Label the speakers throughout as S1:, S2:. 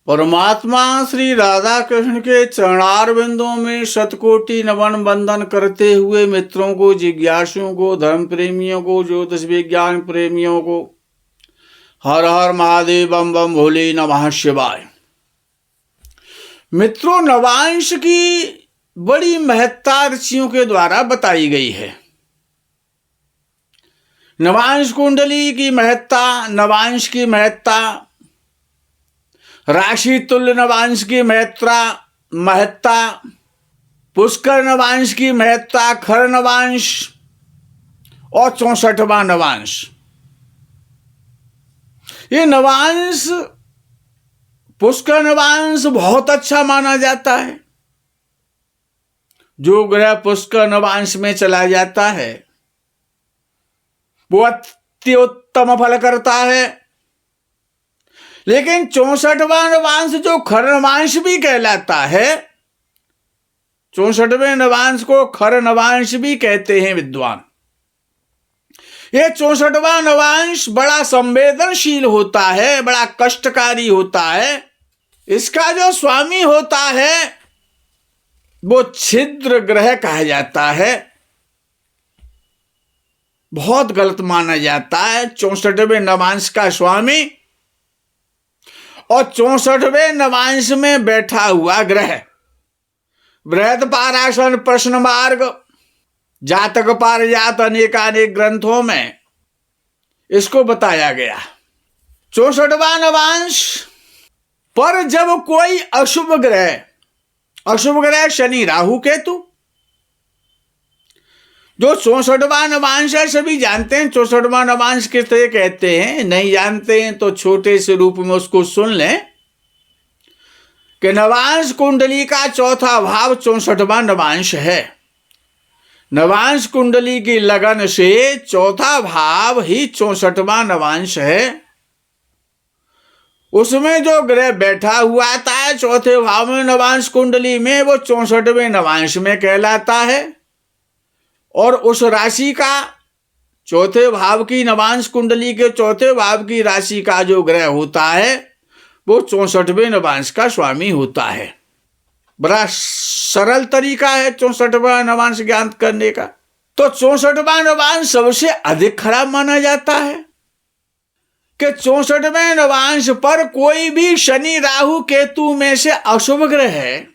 S1: परमात्मा श्री राधा कृष्ण के चरणारविंदों में शतकोटि नमन वंदन करते हुए मित्रों को, जिज्ञासुओं को, धर्म प्रेमियों को, ज्योतिष विज्ञान प्रेमियों को हर हर महादेव बम बम भोले नमः शिवाय। मित्रों, नवांश की बड़ी महत्ता ऋषियों के द्वारा बताई गई है। नवांश कुंडली की महत्ता, नवांश की महत्ता, राशि तुल्य नवांश की महत्ता, पुष्कर नवांश की महत्ता, खर नवांश और 64वां नवांश। ये नवांश, पुष्कर नवांश बहुत अच्छा माना जाता है। जो ग्रह पुष्कर नवांश में चला जाता है वो अति उत्तम फल करता है। लेकिन 64वां नवांश जो खर नवांश भी कहलाता है, 64वें नवांश को खर नवांश भी कहते हैं विद्वान। ये 64वां नवांश बड़ा संवेदनशील होता है, बड़ा कष्टकारी होता है। इसका जो स्वामी होता है वो छिद्र ग्रह कहा जाता है। बहुत गलत माना जाता है 64वें नवांश का स्वामी और 64वें नवांश में बैठा हुआ ग्रह। बृहद पाराशर प्रश्न मार्ग, जातक पारिजात अनेकानेक ग्रंथों में इसको बताया गया। 64वां नवांश पर जब कोई अशुभ ग्रह शनि राहु केतु, जो 64वां नवांश है सभी जानते हैं। 64वां नवांश किसे कहते हैं, नहीं जानते हैं तो छोटे से रूप में उसको सुन लें कि नवांश कुंडली का चौथा भाव 64वां नवांश है। नवांश कुंडली की लगन से चौथा भाव ही 64वां नवांश है। उसमें जो ग्रह बैठा हुआ आता है चौथे भाव में नवांश कुंडली में, वो 64वें नवांश में कहलाता है। और उस राशि का चौथे भाव की, नवांश कुंडली के चौथे भाव की राशि का जो ग्रह होता है वो 64वें नवांश का स्वामी होता है। बड़ा सरल तरीका है 64वां नवांश ज्ञान करने का। तो 64वां नवांश सबसे अधिक खराब माना जाता है कि 64वें नवांश पर कोई भी शनि राहु केतु में से अशुभ ग्रह है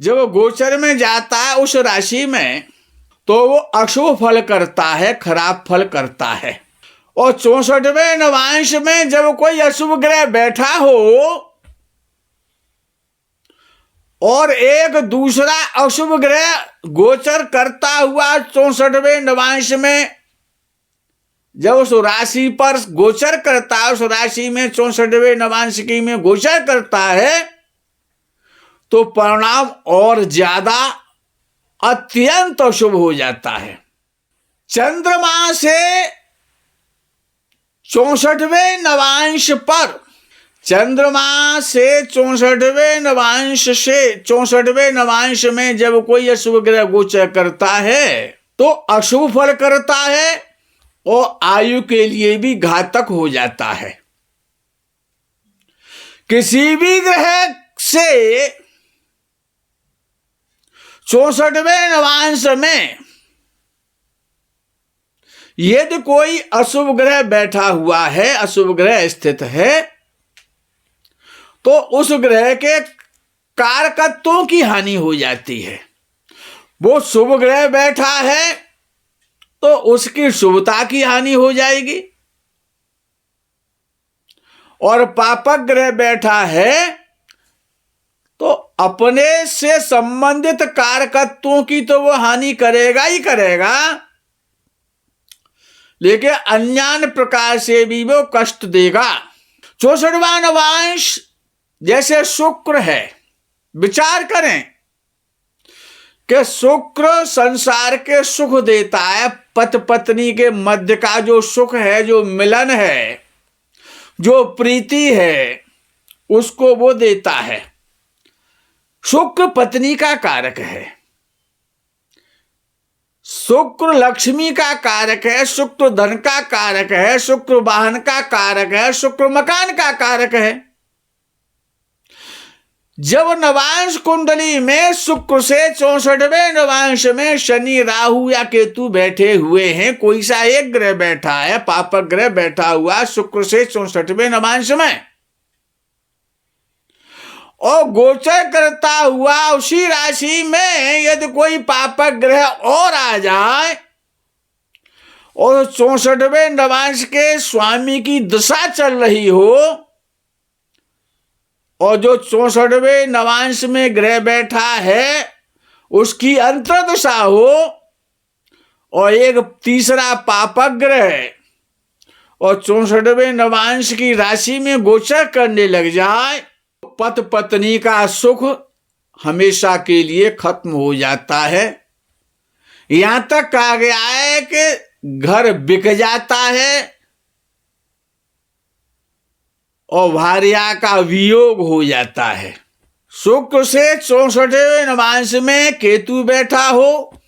S1: जब गोचर में जाता है उस राशि में, तो वो अशुभ फल करता है, खराब फल करता है। और 64वें नवांश में जब कोई अशुभ ग्रह बैठा हो और एक दूसरा अशुभ ग्रह गोचर करता हुआ 64वें नवांश में जब उस राशि पर गोचर करता है, उस राशि में 64वें नवांश की में गोचर करता है, तो परिणाम और ज्यादा अत्यंत अशुभ हो जाता है। चंद्रमा से 64वें नवांश पर, चंद्रमा से 64वें नवांश में जब कोई अशुभ ग्रह गोचर करता है तो अशुभ फल करता है और आयु के लिए भी घातक हो जाता है। किसी भी ग्रह से 64वें नवांश में यदि कोई अशुभ ग्रह बैठा हुआ है, अशुभ ग्रह स्थित है, तो उस ग्रह के कारकत्वों की हानि हो जाती है। वो शुभ ग्रह बैठा है तो उसकी शुभता की हानि हो जाएगी, और पापक ग्रह बैठा है तो अपने से संबंधित कारकत्वों की तो वो हानि करेगा ही करेगा, लेकिन अन्य प्रकार से भी वो कष्ट देगा। 64वां नवांश जैसे शुक्र है, विचार करें कि शुक्र संसार के सुख देता है। पति पत्नी के मध्य का जो सुख है, जो मिलन है, जो प्रीति है, उसको वो देता है। शुक्र पत्नी का कारक है, शुक्र लक्ष्मी का कारक है, शुक्र धन का कारक है, शुक्र वाहन का कारक है, शुक्र मकान का कारक है। जब नवांश कुंडली में शुक्र से 64वें नवांश में शनि, राहु या केतु बैठे हुए हैं, कोई सा एक ग्रह बैठा है, पापक ग्रह बैठा हुआ शुक्र से 64वें नवांश में, और गोचर करता हुआ उसी राशि में यदि कोई पापक ग्रह और आ जाए और 64वें नवांश के स्वामी की दशा चल रही हो, और जो 64वें नवांश में ग्रह बैठा है उसकी अंतर्दशा हो, और एक तीसरा पापक ग्रह और 64वें नवांश की राशि में गोचर करने लग जाए, पति पत्नी का सुख हमेशा के लिए खत्म हो जाता है। यहां तक कहा गया है कि घर बिक जाता है और भार्या का वियोग हो जाता है। शुक्र से 64वें नवांश में केतु बैठा हो,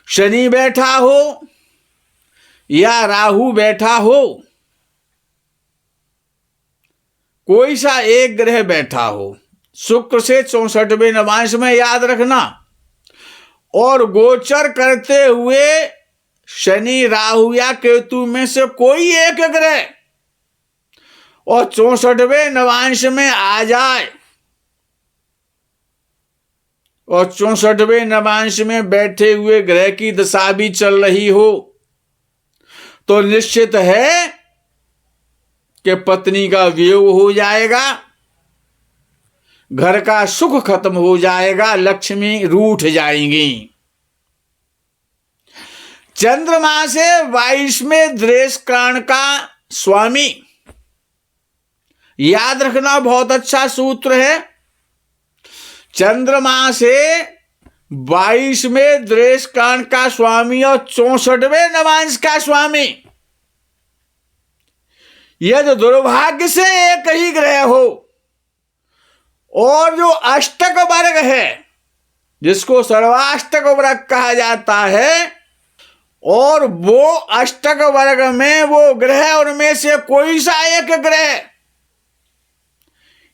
S1: शनि बैठा हो या राहु बैठा हो, कोई सा एक ग्रह बैठा हो शुक्र से 64वें नवांश में, याद रखना, और गोचर करते हुए शनि, राहु या केतु में से कोई एक ग्रह और 64वें नवांश में आ जाए, और 64वें नवांश में बैठे हुए ग्रह की दशा भी चल रही हो, तो निश्चित है कि पत्नी का वियोग हो जाएगा, घर का सुख खत्म हो जाएगा, लक्ष्मी रूठ जाएंगी। चंद्रमा से 22वें दृष्टिकोण का स्वामी, याद रखना, बहुत अच्छा सूत्र है। चंद्रमा से 22वें दृष्टिकोण का स्वामी और 64वें नवांश का स्वामी, यदि दुर्भाग्य से एक ही ग्रह हो और जो अष्टक वर्ग है, जिसको सर्वाष्टक वर्ग कहा जाता है, और वो अष्टक वर्ग में वो ग्रह, उनमें से कोई सा एक ग्रह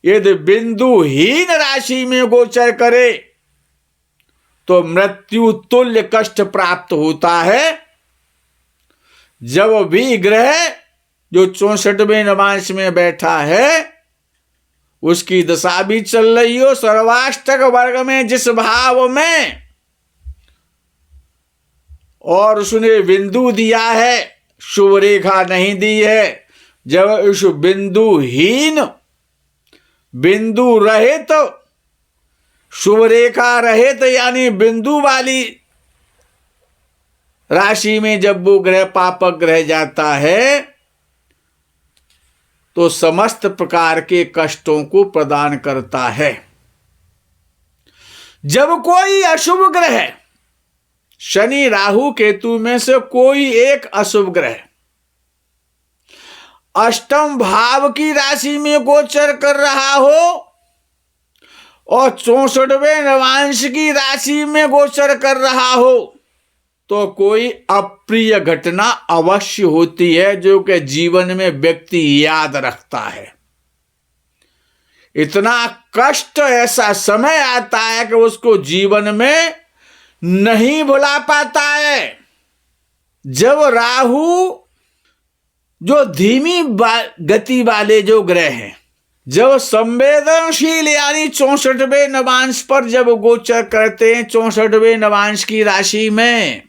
S1: यदि बिंदुहीन राशि में गोचर करे तो मृत्यु तुल्य कष्ट प्राप्त होता है। जब भी ग्रह जो 64वें नवांश में बैठा है उसकी दशा भी चल रही हो सर्वाष्टक वर्ग में जिस भाव में, और उसने बिंदु दिया है, शुभ रेखा नहीं दी है, जब उस बिंदुहीन, बिंदु रहित, शुभ रेखा रहित यानी बिंदु वाली राशि में जब वो ग्रह पापक ग्रह जाता है तो समस्त प्रकार के कष्टों को प्रदान करता है। जब कोई अशुभ ग्रह, शनि, राहु, केतु में से कोई एक अशुभ ग्रह अष्टम भाव की राशि में गोचर कर रहा हो और 64वें नवांश की राशि में गोचर कर रहा हो, तो कोई अप्रिय घटना अवश्य होती है जो कि जीवन में व्यक्ति याद रखता है। इतना कष्ट, ऐसा समय आता है कि उसको जीवन में नहीं भुला पाता है। जब राहु जो धीमी गति वाले जो ग्रह हैं, जब संवेदनशील यानी 64वें नवांश पर जब गोचर करते हैं, 64वें नवांश की राशि में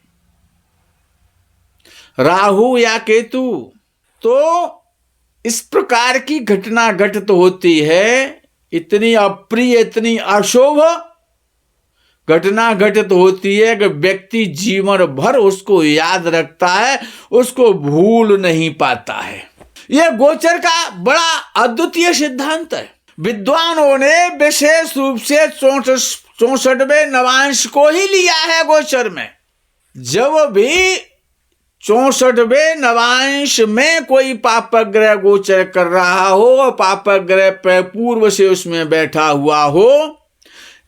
S1: राहु या केतु, तो इस प्रकार की घटना घटित होती है। इतनी अप्रिय, इतनी अशुभ घटना घटित होती है कि व्यक्ति जीवन भर उसको याद रखता है, उसको भूल नहीं पाता है। यह गोचर का बड़ा अद्वितीय सिद्धांत है। विद्वानों ने विशेष रूप से 64वें नवांश को ही लिया है गोचर में। जब भी 64वें नवांश में कोई पापक ग्रह गोचर कर रहा हो और पापक ग्रह पूर्व से उसमें बैठा हुआ हो,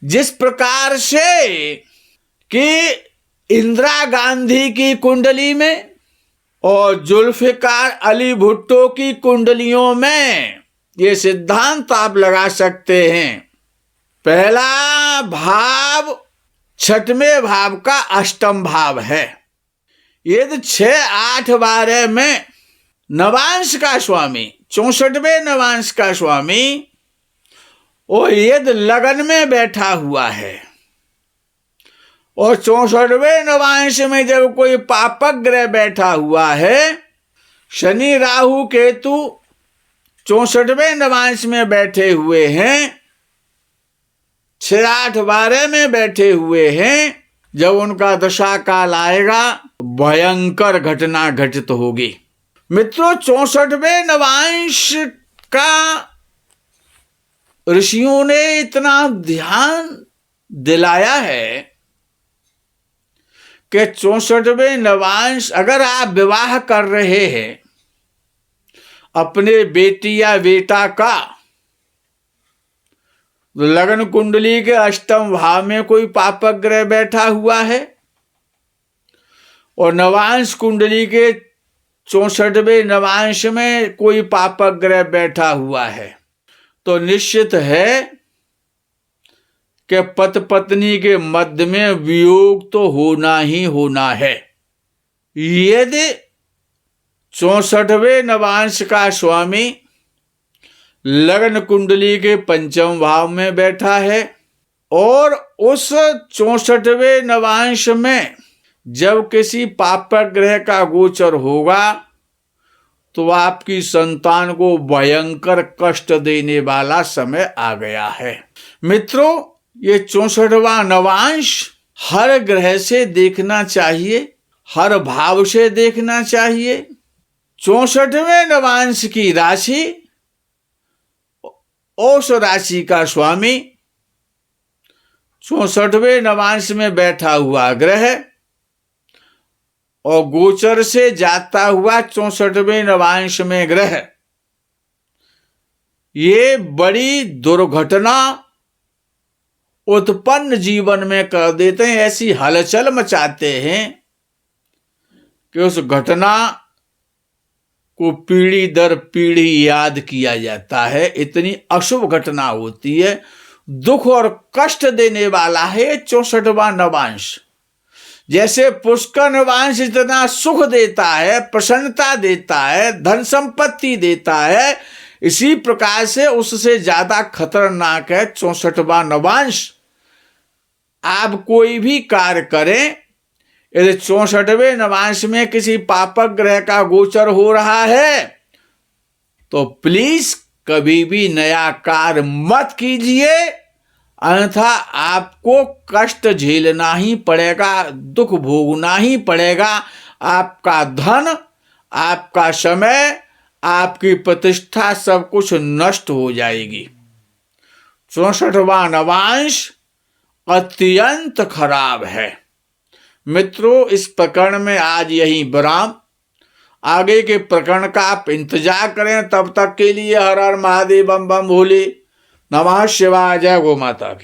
S1: जिस प्रकार से कि इंदिरा गांधी की कुंडली में और जुल्फिकार अली भुट्टो की कुंडलियों में ये सिद्धांत आप लगा सकते हैं। पहला भाव छठवें भाव का अष्टम भाव है। यदि 6, 8, 12 में नवांश का स्वामी, 64वें नवांश का स्वामी वो यदि लगन में बैठा हुआ है और 64वें नवांश में जब कोई पापक ग्रह बैठा हुआ है, शनि राहु केतु 64वें नवांश में बैठे हुए हैं, 6, 8, 12 में बैठे हुए हैं, जब उनका दशा काल आएगा भयंकर घटना घटित होगी। मित्रों, 64वें नवांश का ऋषियों ने इतना ध्यान दिलाया है कि 64वें नवांश, अगर आप विवाह कर रहे हैं अपने बेटी या बेटा का, लगन कुंडली के अष्टम भाव में कोई पापक ग्रह बैठा हुआ है और नवांश कुंडली के 64वें नवांश में कोई पापक ग्रह बैठा हुआ है, तो निश्चित है कि पति पत्नी के मध्य में वियोग तो होना ही होना है। यदि 64वें नवांश का स्वामी लगन कुंडली के पंचम भाव में बैठा है और उस 64वें नवांश में जब किसी पापक ग्रह का गोचर होगा तो आपकी संतान को भयंकर कष्ट देने वाला समय आ गया है। मित्रों, ये 64वां नवांश हर ग्रह से देखना चाहिए, हर भाव से देखना चाहिए। 64वें नवांश की राशि, उस राशि का स्वामी 64वें नवांश में बैठा हुआ ग्रह और गोचर से जाता हुआ 64वें नवांश में ग्रह, ये बड़ी दुर्घटना उत्पन्न जीवन में कर देते हैं, ऐसी हलचल मचाते हैं कि उस घटना को पीढ़ी दर पीढ़ी याद किया जाता है। इतनी अशुभ घटना होती है, दुख और कष्ट देने वाला है 64वां नवांश। जैसे पुष्कर नवांश इतना सुख देता है, प्रसन्नता देता है, धन संपत्ति देता है, इसी प्रकार से उससे ज्यादा खतरनाक है 64वां नवांश। आप कोई भी कार्य करें, यदि 64वें नवांश में किसी पापक ग्रह का गोचर हो रहा है तो प्लीज कभी भी नया कार्य मत कीजिए, अन्यथा आपको कष्ट झेलना ही पड़ेगा, दुख भोगना ही पड़ेगा। आपका धन, आपका समय, आपकी प्रतिष्ठा सब कुछ नष्ट हो जाएगी। 64वां नवांश अत्यंत खराब है। मित्रों, इस प्रकरण में आज यही विराम। आगे के प्रकरण का आप इंतजार करें। तब तक के लिए हर हर महादेव, बम बम भोले, नमः शिवाय, जय गो माता की।